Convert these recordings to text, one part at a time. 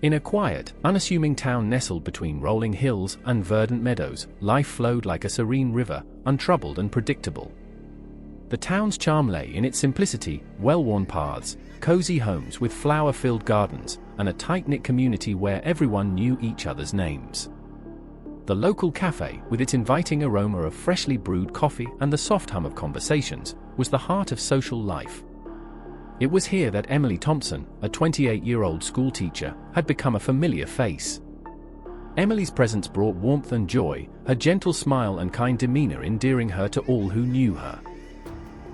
In a quiet, unassuming town nestled between rolling hills and verdant meadows, life flowed like a serene river, untroubled and predictable. The town's charm lay in its simplicity: well-worn paths, cozy homes with flower-filled gardens, and a tight-knit community where everyone knew each other's names. The local cafe, with its inviting aroma of freshly brewed coffee and the soft hum of conversations, was the heart of social life. It was here that Emily Thompson, a 28-year-old schoolteacher, had become a familiar face. Emily's presence brought warmth and joy, her gentle smile and kind demeanor endearing her to all who knew her.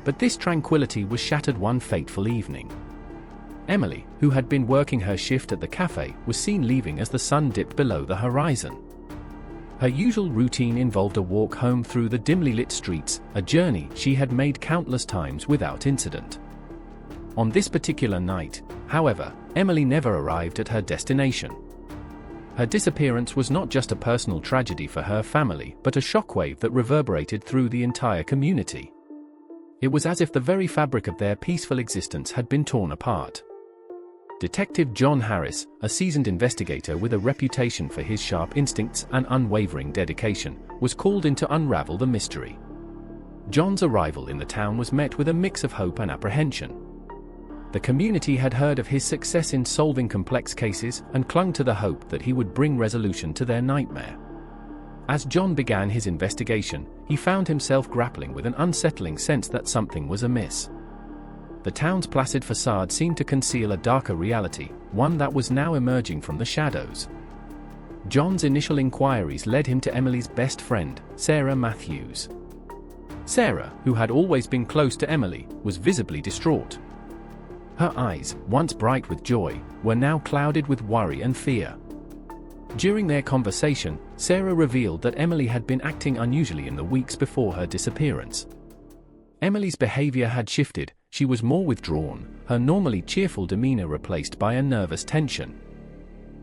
But this tranquility was shattered one fateful evening. Emily, who had been working her shift at the cafe, was seen leaving as the sun dipped below the horizon. Her usual routine involved a walk home through the dimly lit streets, a journey she had made countless times without incident. On this particular night, however, Emily never arrived at her destination. Her disappearance was not just a personal tragedy for her family, but a shockwave that reverberated through the entire community. It was as if the very fabric of their peaceful existence had been torn apart. Detective John Harris, a seasoned investigator with a reputation for his sharp instincts and unwavering dedication, was called in to unravel the mystery. John's arrival in the town was met with a mix of hope and apprehension. The community had heard of his success in solving complex cases and clung to the hope that he would bring resolution to their nightmare. As John began his investigation, he found himself grappling with an unsettling sense that something was amiss. The town's placid facade seemed to conceal a darker reality, one that was now emerging from the shadows. John's initial inquiries led him to Emily's best friend, Sarah Matthews. Sarah, who had always been close to Emily, was visibly distraught. Her eyes, once bright with joy, were now clouded with worry and fear. During their conversation, Sarah revealed that Emily had been acting unusually in the weeks before her disappearance. Emily's behavior had shifted, she was more withdrawn, her normally cheerful demeanor replaced by a nervous tension.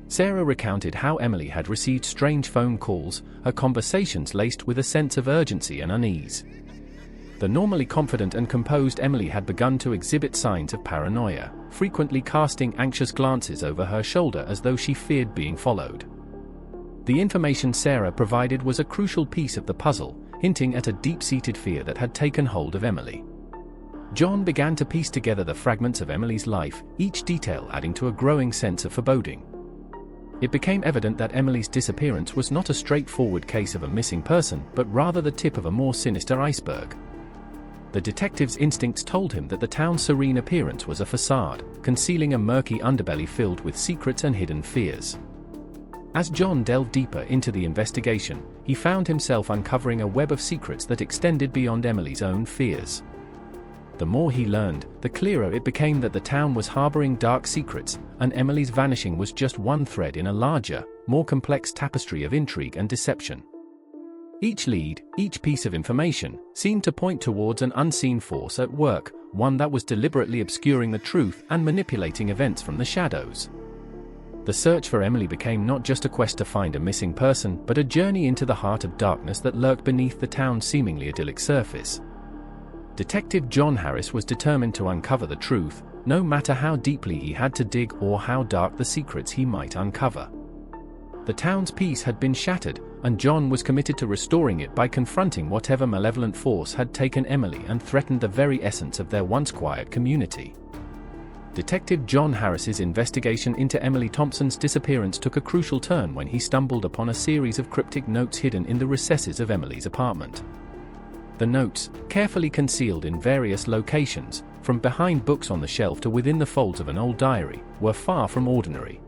Sarah recounted how Emily had received strange phone calls, her conversations laced with a sense of urgency and unease. The normally confident and composed Emily had begun to exhibit signs of paranoia, frequently casting anxious glances over her shoulder as though she feared being followed. The information Sarah provided was a crucial piece of the puzzle, hinting at a deep-seated fear that had taken hold of Emily. John began to piece together the fragments of Emily's life, each detail adding to a growing sense of foreboding. It became evident that Emily's disappearance was not a straightforward case of a missing person, but rather the tip of a more sinister iceberg. The detective's instincts told him that the town's serene appearance was a facade, concealing a murky underbelly filled with secrets and hidden fears. As John delved deeper into the investigation, he found himself uncovering a web of secrets that extended beyond Emily's own fears. The more he learned, the clearer it became that the town was harboring dark secrets, and Emily's vanishing was just one thread in a larger, more complex tapestry of intrigue and deception. Each lead, each piece of information, seemed to point towards an unseen force at work, one that was deliberately obscuring the truth and manipulating events from the shadows. The search for Emily became not just a quest to find a missing person, but a journey into the heart of darkness that lurked beneath the town's seemingly idyllic surface. Detective John Harris was determined to uncover the truth, no matter how deeply he had to dig or how dark the secrets he might uncover. The town's peace had been shattered, and John was committed to restoring it by confronting whatever malevolent force had taken Emily and threatened the very essence of their once quiet community. Detective John Harris's investigation into Emily Thompson's disappearance took a crucial turn when he stumbled upon a series of cryptic notes hidden in the recesses of Emily's apartment. The notes, carefully concealed in various locations, from behind books on the shelf to within the folds of an old diary, were far from ordinary.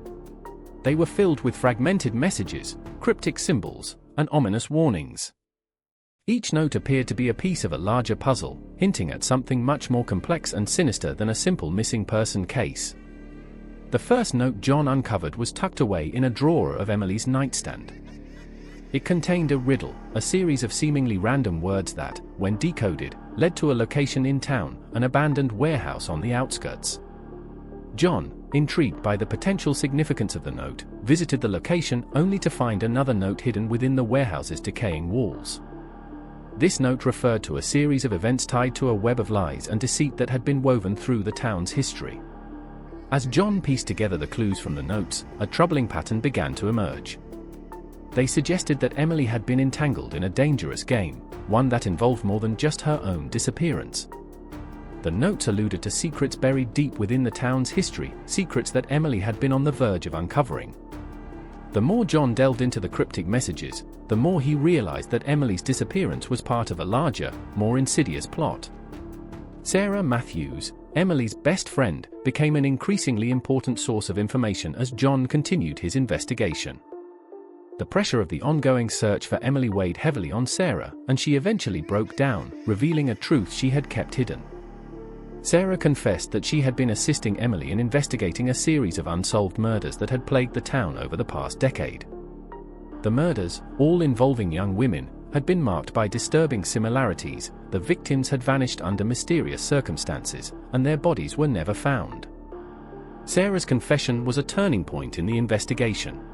They were filled with fragmented messages, cryptic symbols, and ominous warnings. Each note appeared to be a piece of a larger puzzle, hinting at something much more complex and sinister than a simple missing person case. The first note John uncovered was tucked away in a drawer of Emily's nightstand. It contained a riddle, a series of seemingly random words that, when decoded, led to a location in town, an abandoned warehouse on the outskirts. John, intrigued by the potential significance of the note, visited the location only to find another note hidden within the warehouse's decaying walls. This note referred to a series of events tied to a web of lies and deceit that had been woven through the town's history. As John pieced together the clues from the notes, a troubling pattern began to emerge. They suggested that Emily had been entangled in a dangerous game, one that involved more than just her own disappearance. The notes alluded to secrets buried deep within the town's history, secrets that Emily had been on the verge of uncovering. The more John delved into the cryptic messages, the more he realized that Emily's disappearance was part of a larger, more insidious plot. Sarah Matthews, Emily's best friend, became an increasingly important source of information as John continued his investigation. The pressure of the ongoing search for Emily weighed heavily on Sarah, and she eventually broke down, revealing a truth she had kept hidden. Sarah confessed that she had been assisting Emily in investigating a series of unsolved murders that had plagued the town over the past decade. The murders, all involving young women, had been marked by disturbing similarities. The victims had vanished under mysterious circumstances, and their bodies were never found. Sarah's confession was a turning point in the investigation.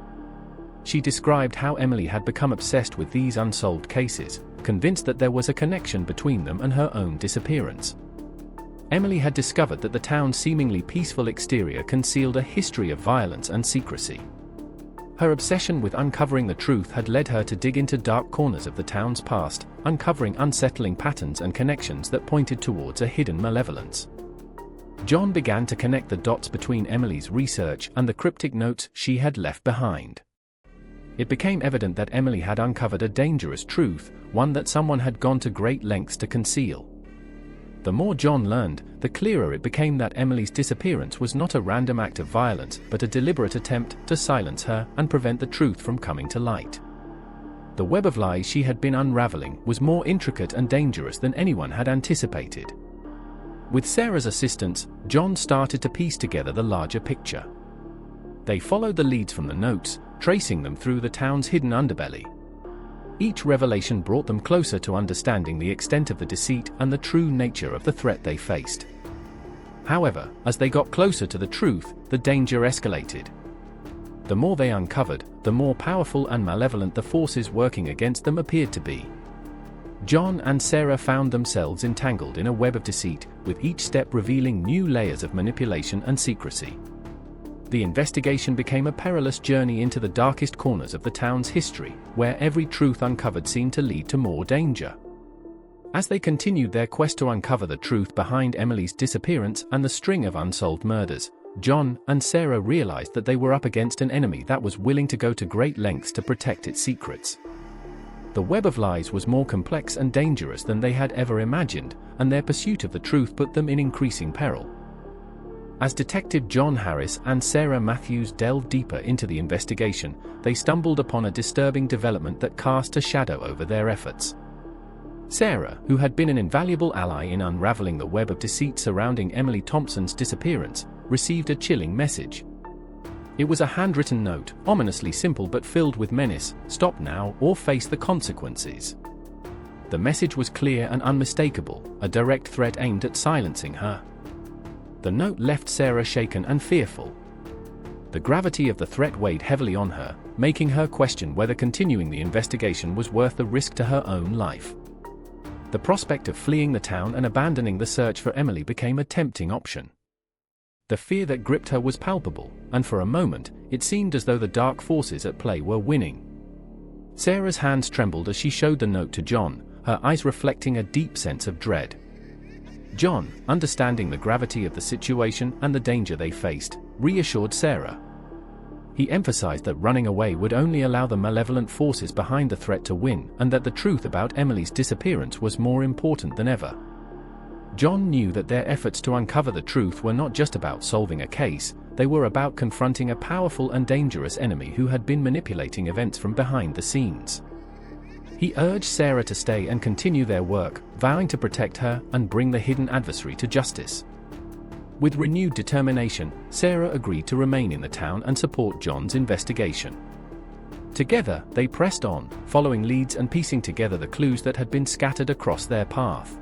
She described how Emily had become obsessed with these unsolved cases, convinced that there was a connection between them and her own disappearance. Emily had discovered that the town's seemingly peaceful exterior concealed a history of violence and secrecy. Her obsession with uncovering the truth had led her to dig into dark corners of the town's past, uncovering unsettling patterns and connections that pointed towards a hidden malevolence. John began to connect the dots between Emily's research and the cryptic notes she had left behind. It became evident that Emily had uncovered a dangerous truth, one that someone had gone to great lengths to conceal. The more John learned, the clearer it became that Emily's disappearance was not a random act of violence, but a deliberate attempt to silence her and prevent the truth from coming to light. The web of lies she had been unraveling was more intricate and dangerous than anyone had anticipated. With Sarah's assistance, John started to piece together the larger picture. They followed the leads from the notes, tracing them through the town's hidden underbelly. Each revelation brought them closer to understanding the extent of the deceit and the true nature of the threat they faced. However, as they got closer to the truth, the danger escalated. The more they uncovered, the more powerful and malevolent the forces working against them appeared to be. John and Sarah found themselves entangled in a web of deceit, with each step revealing new layers of manipulation and secrecy. The investigation became a perilous journey into the darkest corners of the town's history, where every truth uncovered seemed to lead to more danger. As they continued their quest to uncover the truth behind Emily's disappearance and the string of unsolved murders, John and Sarah realized that they were up against an enemy that was willing to go to great lengths to protect its secrets. The web of lies was more complex and dangerous than they had ever imagined, and their pursuit of the truth put them in increasing peril. As Detective John Harris and Sarah Matthews delved deeper into the investigation, they stumbled upon a disturbing development that cast a shadow over their efforts. Sarah, who had been an invaluable ally in unraveling the web of deceit surrounding Emily Thompson's disappearance, received a chilling message. It was a handwritten note, ominously simple but filled with menace: "Stop now or face the consequences." The message was clear and unmistakable, a direct threat aimed at silencing her. The note left Sarah shaken and fearful. The gravity of the threat weighed heavily on her, making her question whether continuing the investigation was worth the risk to her own life. The prospect of fleeing the town and abandoning the search for Emily became a tempting option. The fear that gripped her was palpable, and for a moment, it seemed as though the dark forces at play were winning. Sarah's hands trembled as she showed the note to John, her eyes reflecting a deep sense of dread. John, understanding the gravity of the situation and the danger they faced, reassured Sarah. He emphasized that running away would only allow the malevolent forces behind the threat to win, and that the truth about Emily's disappearance was more important than ever. John knew that their efforts to uncover the truth were not just about solving a case, they were about confronting a powerful and dangerous enemy who had been manipulating events from behind the scenes. He urged Sarah to stay and continue their work, vowing to protect her and bring the hidden adversary to justice. With renewed determination, Sarah agreed to remain in the town and support John's investigation. Together, they pressed on, following leads and piecing together the clues that had been scattered across their path.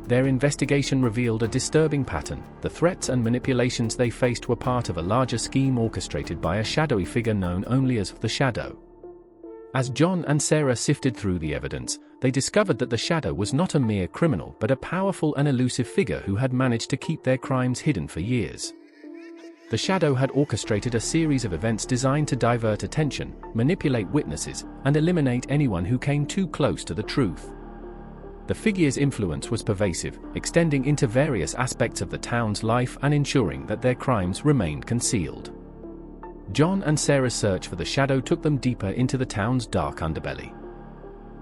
Their investigation revealed a disturbing pattern. The threats and manipulations they faced were part of a larger scheme orchestrated by a shadowy figure known only as the Shadow. As John and Sarah sifted through the evidence, they discovered that the Shadow was not a mere criminal but a powerful and elusive figure who had managed to keep their crimes hidden for years. The Shadow had orchestrated a series of events designed to divert attention, manipulate witnesses, and eliminate anyone who came too close to the truth. The figure's influence was pervasive, extending into various aspects of the town's life and ensuring that their crimes remained concealed. John and Sarah's search for the Shadow took them deeper into the town's dark underbelly.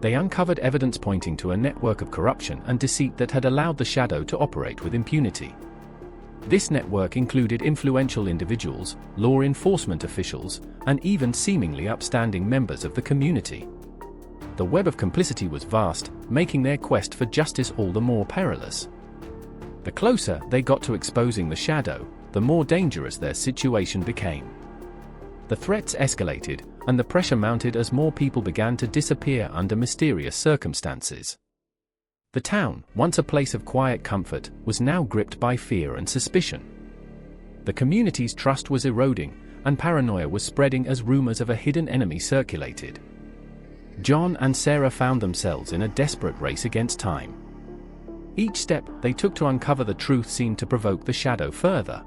They uncovered evidence pointing to a network of corruption and deceit that had allowed the Shadow to operate with impunity. This network included influential individuals, law enforcement officials, and even seemingly upstanding members of the community. The web of complicity was vast, making their quest for justice all the more perilous. The closer they got to exposing the Shadow, the more dangerous their situation became. The threats escalated, and the pressure mounted as more people began to disappear under mysterious circumstances. The town, once a place of quiet comfort, was now gripped by fear and suspicion. The community's trust was eroding, and paranoia was spreading as rumors of a hidden enemy circulated. John and Sarah found themselves in a desperate race against time. Each step they took to uncover the truth seemed to provoke the Shadow further.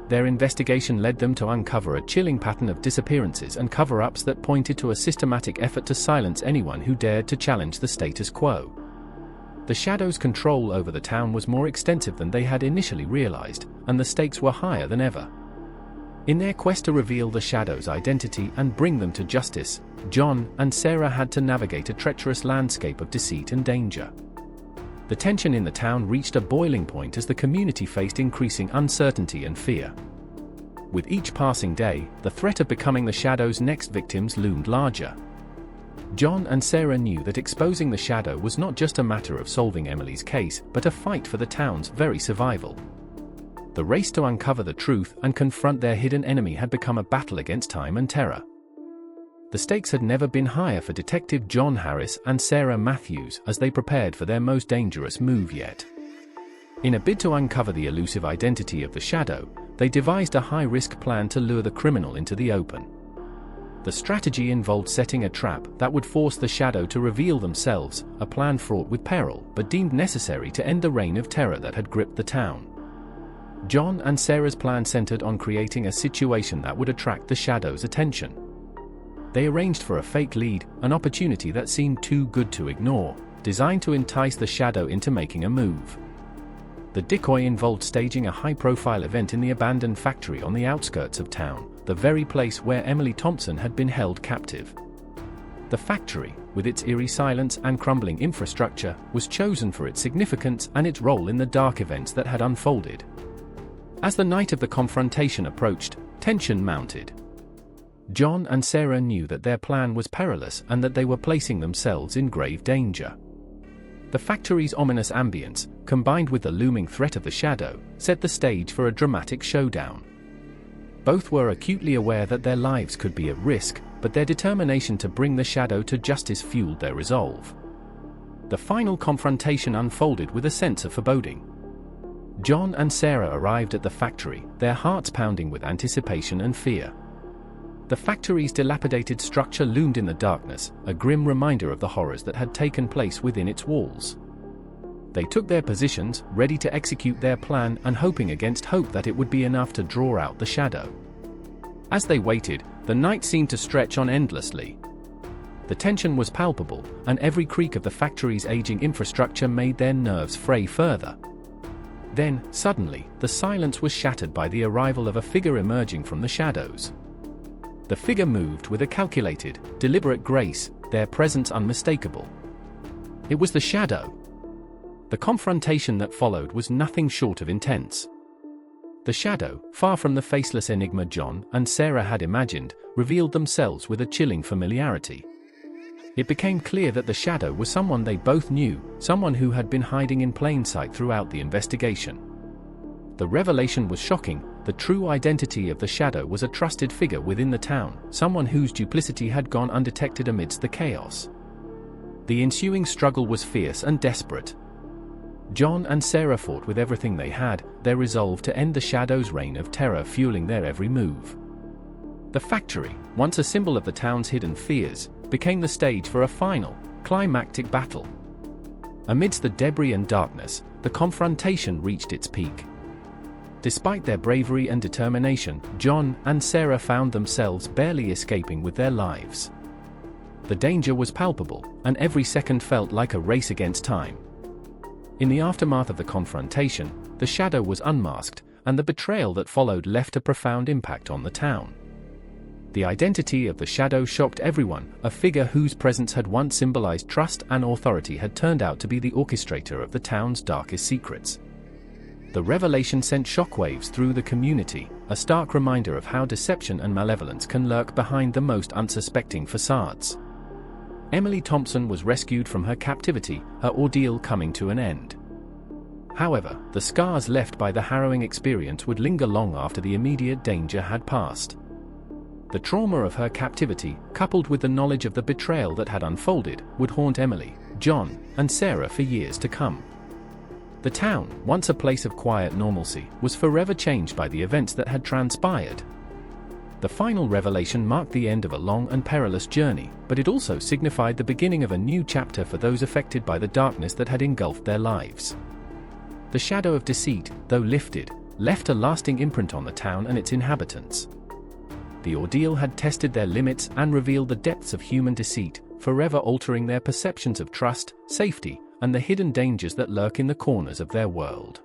Their investigation led them to uncover a chilling pattern of disappearances and cover-ups that pointed to a systematic effort to silence anyone who dared to challenge the status quo. The Shadow's control over the town was more extensive than they had initially realized, and the stakes were higher than ever. In their quest to reveal the Shadow's identity and bring them to justice, John and Sarah had to navigate a treacherous landscape of deceit and danger. The tension in the town reached a boiling point as the community faced increasing uncertainty and fear. With each passing day, the threat of becoming the Shadow's next victims loomed larger. John and Sarah knew that exposing the Shadow was not just a matter of solving Emily's case, but a fight for the town's very survival. The race to uncover the truth and confront their hidden enemy had become a battle against time and terror. The stakes had never been higher for Detective John Harris and Sarah Matthews as they prepared for their most dangerous move yet. In a bid to uncover the elusive identity of the Shadow, they devised a high-risk plan to lure the criminal into the open. The strategy involved setting a trap that would force the Shadow to reveal themselves, a plan fraught with peril but deemed necessary to end the reign of terror that had gripped the town. John and Sarah's plan centered on creating a situation that would attract the Shadow's attention. They arranged for a fake lead, an opportunity that seemed too good to ignore, designed to entice the Shadow into making a move. The decoy involved staging a high-profile event in the abandoned factory on the outskirts of town, the very place where Emily Thompson had been held captive. The factory, with its eerie silence and crumbling infrastructure, was chosen for its significance and its role in the dark events that had unfolded. As the night of the confrontation approached, tension mounted. John and Sarah knew that their plan was perilous and that they were placing themselves in grave danger. The factory's ominous ambience, combined with the looming threat of the Shadow, set the stage for a dramatic showdown. Both were acutely aware that their lives could be at risk, but their determination to bring the Shadow to justice fueled their resolve. The final confrontation unfolded with a sense of foreboding. John and Sarah arrived at the factory, their hearts pounding with anticipation and fear. The factory's dilapidated structure loomed in the darkness, a grim reminder of the horrors that had taken place within its walls. They took their positions, ready to execute their plan and hoping against hope that it would be enough to draw out the Shadow. As they waited, the night seemed to stretch on endlessly. The tension was palpable, and every creak of the factory's aging infrastructure made their nerves fray further. Then, suddenly, the silence was shattered by the arrival of a figure emerging from the shadows. The figure moved with a calculated, deliberate grace, their presence unmistakable. It was the Shadow. The confrontation that followed was nothing short of intense. The Shadow, far from the faceless enigma John and Sarah had imagined, revealed themselves with a chilling familiarity. It became clear that the Shadow was someone they both knew, someone who had been hiding in plain sight throughout the investigation. The revelation was shocking. The true identity of the Shadow was a trusted figure within the town, someone whose duplicity had gone undetected amidst the chaos. The ensuing struggle was fierce and desperate. John and Sarah fought with everything they had, their resolve to end the Shadow's reign of terror fueling their every move. The factory, once a symbol of the town's hidden fears, became the stage for a final, climactic battle. Amidst the debris and darkness, the confrontation reached its peak. Despite their bravery and determination, John and Sarah found themselves barely escaping with their lives. The danger was palpable, and every second felt like a race against time. In the aftermath of the confrontation, the shadow was unmasked, and the betrayal that followed left a profound impact on the town. The identity of the shadow shocked everyone. A figure whose presence had once symbolized trust and authority had turned out to be the orchestrator of the town's darkest secrets. The revelation sent shockwaves through the community, a stark reminder of how deception and malevolence can lurk behind the most unsuspecting facades. Emily Thompson was rescued from her captivity, her ordeal coming to an end. However, the scars left by the harrowing experience would linger long after the immediate danger had passed. The trauma of her captivity, coupled with the knowledge of the betrayal that had unfolded, would haunt Emily, John, and Sarah for years to come. The town, once a place of quiet normalcy, was forever changed by the events that had transpired. The final revelation marked the end of a long and perilous journey, but it also signified the beginning of a new chapter for those affected by the darkness that had engulfed their lives. The shadow of deceit, though lifted, left a lasting imprint on the town and its inhabitants. The ordeal had tested their limits and revealed the depths of human deceit, forever altering their perceptions of trust, safety, and the hidden dangers that lurk in the corners of their world.